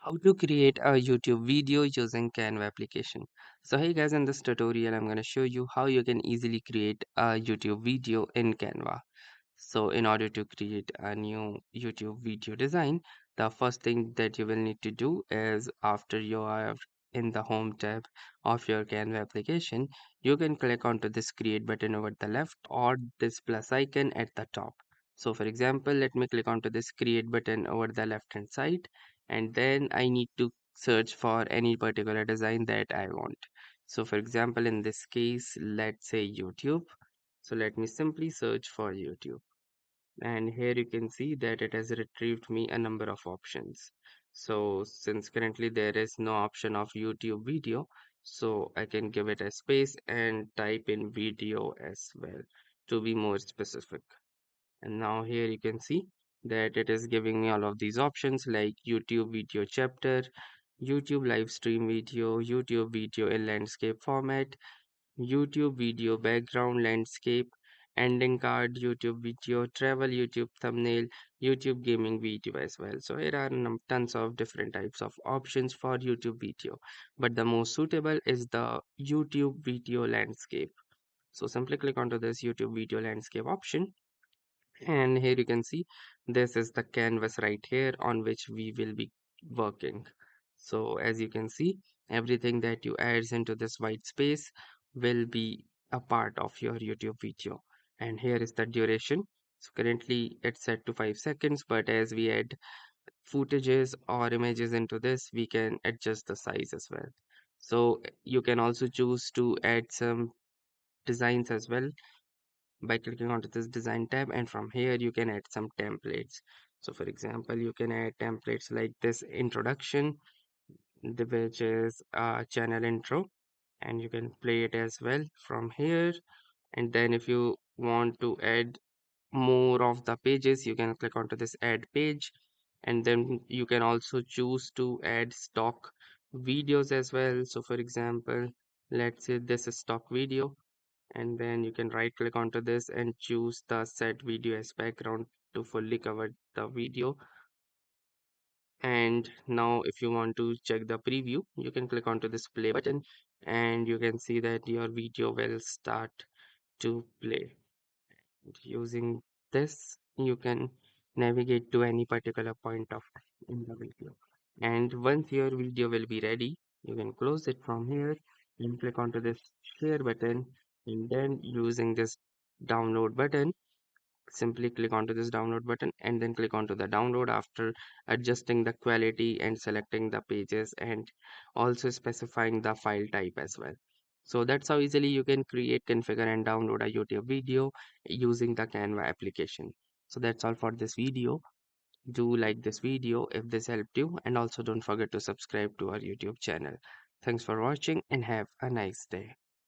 How to create a YouTube video using Canva application. So hey guys, in this tutorial I'm going to show you how you can easily create a YouTube video in Canva. So in order to create a new YouTube video design, the first thing that you will need to do is after you are in the home tab of your Canva application, you can click onto this create button over the left or this plus icon at the top. So for example, let me click onto this create button over the left hand side, and then I need to search for any particular design that I want. So for example, in this case, let's say YouTube. So let me simply search for YouTube, and here you can see that it has retrieved me a number of options. So since currently there is no option of YouTube video, so I can give it a space and type in video as well to be more specific. And now here you can see that it is giving me all of these options like YouTube video chapter, YouTube live stream video, YouTube video in landscape format, YouTube video background landscape, ending card YouTube video, travel YouTube thumbnail, YouTube gaming video as well. So here are tons of different types of options for YouTube video, but the most suitable is the YouTube video landscape. So simply click onto this YouTube video landscape option, and here you can see this is the canvas right here on which we will be working. So as you can see, everything that you adds into this white space will be a part of your YouTube video. And here is the duration. So currently it's set to 5 seconds, but as we add footages or images into this, we can adjust the size as well. So you can also choose to add some designs as well by clicking onto this design tab, and from here you can add some templates. So for example, you can add templates like this introduction, which is a channel intro, and you can play it as well from here. And then if you want to add more of the pages, you can click onto this add page, and then you can also choose to add stock videos as well. So for example, let's say this is stock video, and then you can right click onto this and choose the set video as background to fully cover the video. And now if you want to check the preview, you can click onto this play button, and you can see that your video will start to play. Using this, you can navigate to any particular point of time in the video, and once your video will be ready, you can close it from here and click onto this share button, and then using this download button, simply click onto this download button and then click onto the download after adjusting the quality and selecting the pages and also specifying the file type as well. So that's how easily you can create, configure and download a YouTube video using the Canva application. So that's all for this video. Do like this video if this helped you, and also don't forget to subscribe to our YouTube channel. Thanks for watching and have a nice day.